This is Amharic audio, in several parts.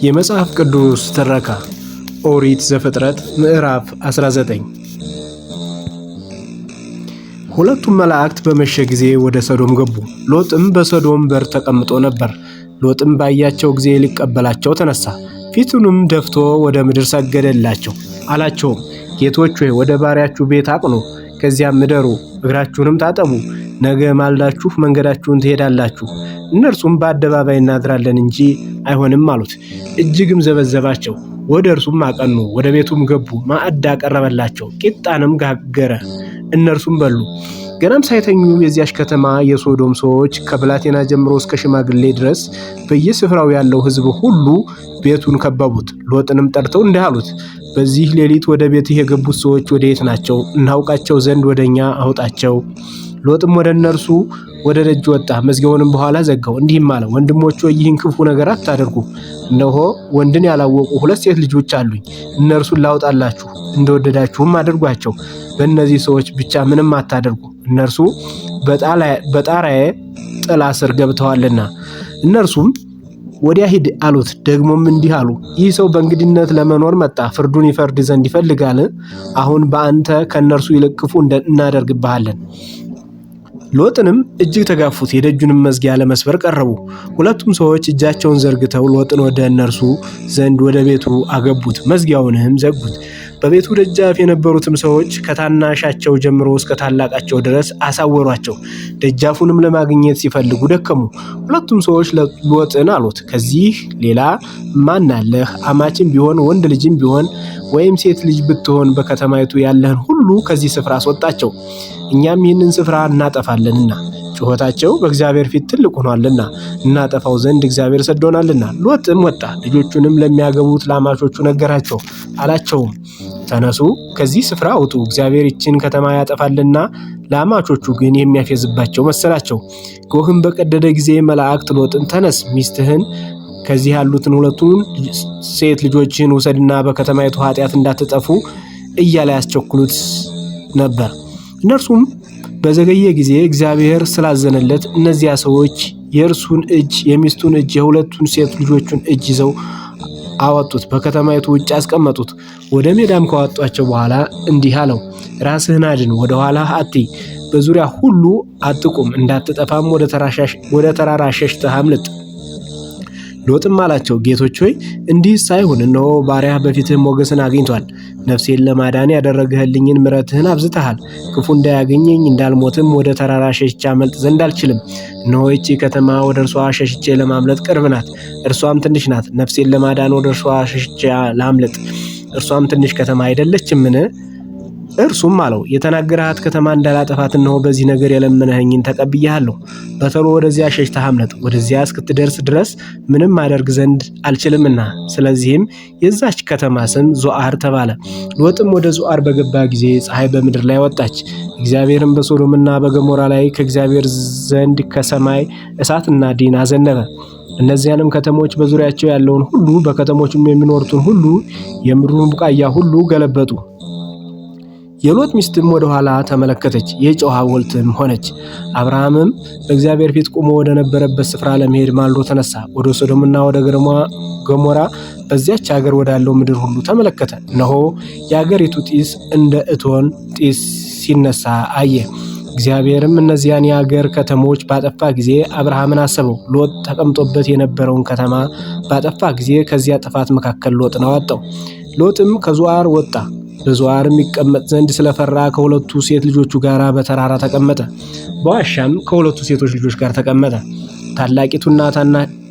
የመጽሐፍ ቅዱስ ትረካ ኦሪት ዘፍጥረት ምዕራፍ 19። ሁለቱም መላእክት በመሸ ጊዜ ወደ ሰዶም ገቡ። ሎጥም በሰዶም በር ተቀምጦ ነበር። ሎጥም ባያቸው ጊዜ ሊቀበላቸው ተነሳ፣ ፊቱንም ደፍቶ ወደ ምድር ሰገደላቸው። አላቸውም፣ ጌቶች ሆይ ወደ ባሪያችሁ ቤት አቅኑ፣ ከዚያም እደሩ፣ እግራችሁንም ታጠቡ፣ ነገ ማልዳችሁ መንገዳችሁን ትሄዳላችሁ። እነርሱም በአደባባይ እናድራለን እንጂ አይሆንም አሉት። እጅግም ዘበዘባቸው። ወደ እርሱም አቀኑ፣ ወደ ቤቱም ገቡ። ማዕድ አቀረበላቸው፣ ቂጣንም ጋገረ፣ እነርሱም በሉ። ገናም ሳይተኙ የዚያች ከተማ የሶዶም ሰዎች ከብላቴና ጀምሮ እስከ ሽማግሌ ድረስ በየስፍራው ያለው ሕዝብ ሁሉ ቤቱን ከበቡት። ሎጥንም ጠርተው እንዲህ አሉት፣ በዚህ ሌሊት ወደ ቤትህ የገቡት ሰዎች ወዴት ናቸው? እናውቃቸው ዘንድ ወደኛ አውጣቸው። ሎጥም ወደ እነርሱ ወደ ደጅ ወጣ፣ መዝጊያውንም በኋላ ዘጋው። እንዲህም አለ፣ ወንድሞች ሆይ ይህን ክፉ ነገር አታደርጉ። እነሆ ወንድን ያላወቁ 2 ሴት ልጆች አሉኝ። እነርሱን ላውጣላችሁ፣ እንደወደዳችሁም አድርጓቸው። በእነዚህ ሰዎች ብቻ ምንም አታደርጉ፣ እነርሱ በጣራዬ ጥላ ስር ገብተዋልና። እነርሱም ወዲያ ሂድ አሉት። ደግሞም እንዲህ አሉ፣ ይህ ሰው በእንግድነት ለመኖር መጣ፣ ፍርዱን ይፈርድ ዘንድ ይፈልጋል። አሁን በአንተ ከእነርሱ ይልቅ ክፉ እናደርግብሃለን። ሎጥንም እጅግ ተጋፉት፣ የደጁንም መዝጊያ ለመስበር ቀረቡ። ሁለቱም ሰዎች እጃቸውን ዘርግተው ሎጥን ወደ እነርሱ ዘንድ ወደ ቤቱ አገቡት፣ መዝጊያውንም ዘጉት። በቤቱ ደጃፍ የነበሩትም ሰዎች ከታናሻቸው ጀምሮ እስከ ታላቃቸው ድረስ አሳወሯቸው። ደጃፉንም ለማግኘት ሲፈልጉ ደከሙ። ሁለቱም ሰዎች ሎጥን አሉት፣ ከዚህ ሌላ ማን አለህ? አማችም ቢሆን ወንድ ልጅም ቢሆን ወይም ሴት ልጅ ብትሆን በከተማይቱ ያለህን ሁሉ ከዚህ ስፍራ አስወጣቸው፣ እኛም ይህንን ስፍራ እናጠፋለንና። ጩኸታቸው በእግዚአብሔር ፊት ትልቅ ሆኗልና እናጠፋው ዘንድ እግዚአብሔር ሰዶናልና። ሎጥም ወጣ፣ ልጆቹንም ለሚያገቡት ለአማቾቹ ነገራቸው። አላቸውም፣ ተነሱ፣ ከዚህ ስፍራ ውጡ፣ እግዚአብሔር ይችን ከተማ ያጠፋልና። ለአማቾቹ ግን የሚያፌዝባቸው መሰላቸው። ጎህም በቀደደ ጊዜ መላእክት ሎጥን፣ ተነስ፣ ሚስትህን ከዚህ ያሉትን 2 ሴት ልጆችን ውሰድና በከተማይቱ ኃጢአት እንዳትጠፉ እያለ ያስቸኩሉት ነበር። እነርሱም በዘገየ ጊዜ እግዚአብሔር ስላዘነለት እነዚያ ሰዎች የእርሱን እጅ፣ የሚስቱን እጅ፣ የ2 ሴት ልጆቹን እጅ ይዘው አወጡት፣ በከተማይቱ ውጭ አስቀመጡት። ወደ ሜዳም ካወጧቸው በኋላ እንዲህ አለው፣ ራስህን አድን፣ ወደ ኋላህ አትይ፣ በዙሪያ ሁሉ አትቁም፣ እንዳትጠፋም ወደ ተራራ ሸሽተህ አምልጥ። ሎጥም አላቸው፣ ጌቶች ሆይ እንዲህ ሳይሆን፣ እነሆ ባሪያህ በፊትህ ሞገስን አግኝቷል። ነፍሴን ለማዳን ያደረግህልኝን ምሕረትህን አብዝተሃል። ክፉ እንዳያገኘኝ እንዳልሞትም ወደ ተራራ ሸሽቼ አመልጥ ዘንድ አልችልም። እነሆ ይህች ከተማ ወደ እርሷ ሸሽቼ ለማምለጥ ቅርብ ናት፣ እርሷም ትንሽ ናት። ነፍሴን ለማዳን ወደ እርሷ ሸሽቼ ላምልጥ፣ እርሷም ትንሽ ከተማ አይደለችምን? እርሱም አለው፣ የተናገረሃት ከተማ እንዳላጠፋት እነሆ በዚህ ነገር የለመነኸኝን ተቀብያለሁ። በቶሎ ወደዚያ ሸሽተህ አምልጥ፣ ወደዚያ እስክትደርስ ድረስ ምንም አደርግ ዘንድ አልችልምና። ስለዚህም የዛች ከተማ ስም ዞአር ተባለ። ሎጥም ወደ ዞአር በገባ ጊዜ ፀሐይ በምድር ላይ ወጣች። እግዚአብሔርም በሶዶምና በገሞራ ላይ ከእግዚአብሔር ዘንድ ከሰማይ እሳትና ዲን አዘነበ። እነዚያንም ከተሞች በዙሪያቸው ያለውን ሁሉ በከተሞችም የሚኖሩትን ሁሉ የምድሩን ቡቃያ ሁሉ ገለበጡ። የሎጥ ሚስትም ወደ ኋላ ተመለከተች፣ የጨው ሐውልትም ሆነች። አብርሃምም በእግዚአብሔር ፊት ቆሞ ወደ ነበረበት ስፍራ ለመሄድ ማልዶ ተነሳ። ወደ ሶዶምና ወደ ገሞራ በዚያች ሀገር ወዳለው ምድር ሁሉ ተመለከተ። እነሆ የአገሪቱ ጢስ እንደ እቶን ጢስ ሲነሳ አየ። እግዚአብሔርም እነዚያን የአገር ከተሞች ባጠፋ ጊዜ አብርሃምን አሰበው። ሎጥ ተቀምጦበት የነበረውን ከተማ ባጠፋ ጊዜ ከዚያ ጥፋት መካከል ሎጥን አወጣው። ሎጥም ከዞአር ወጣ። በዞአርም ይቀመጥ ዘንድ ስለፈራ ከ2 ሴት ልጆቹ ጋር በተራራ ተቀመጠ። በዋሻም ከ2 ሴቶች ልጆች ጋር ተቀመጠ።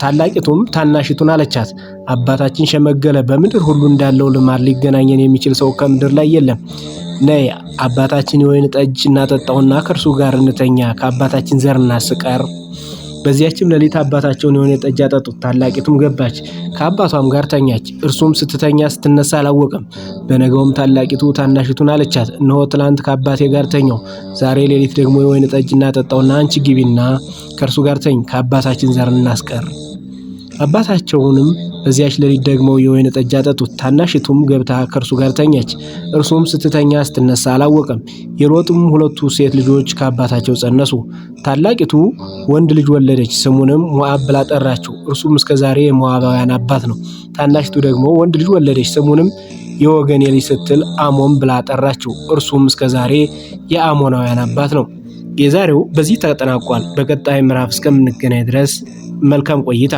ታላቂቱም ታናሺቱን አለቻት፣ አባታችን ሸመገለ፣ በምድር ሁሉ እንዳለው ልማድ ሊገናኘን የሚችል ሰው ከምድር ላይ የለም። ነይ አባታችን የወይን ጠጅ እናጠጣውና ከእርሱ ጋር እንተኛ፣ ከአባታችን ዘር እናስቀር። በዚያችም ሌሊት አባታቸውን የወይን ጠጅ አጠጡት። ታላቂቱም ገባች፣ ከአባቷም ጋር ተኛች። እርሱም ስትተኛ ስትነሳ አላወቀም። በነገውም ታላቂቱ ታናሺቱን አለቻት፣ እነሆ ትላንት ከአባቴ ጋር ተኛው፣ ዛሬ ሌሊት ደግሞ የወይን ጠጅ እናጠጣውና አንቺ ግቢና ከእርሱ ጋር ተኝ፣ ከአባታችን ዘር እናስቀር። አባታቸውንም በዚያች ሌሊት ደግሞ የወይን ጠጅ አጠጡት። ታናሽቱም ገብታ ከእርሱ ጋር ተኛች። እርሱም ስትተኛ ስትነሳ አላወቀም። የሎጥም ሁለቱ ሴት ልጆች ከአባታቸው ጸነሱ። ታላቂቱ ወንድ ልጅ ወለደች፣ ስሙንም ሞዓብ ብላ ጠራችው። እርሱም እስከ ዛሬ የሞዓባውያን አባት ነው። ታናሽቱ ደግሞ ወንድ ልጅ ወለደች፣ ስሙንም የወገኔ ልጅ ስትል አሞን ብላ ጠራችው። እርሱም እስከ ዛሬ የአሞናውያን አባት ነው። የዛሬው በዚህ ተጠናቋል። በቀጣይ ምዕራፍ እስከምንገናኝ ድረስ መልካም ቆይታ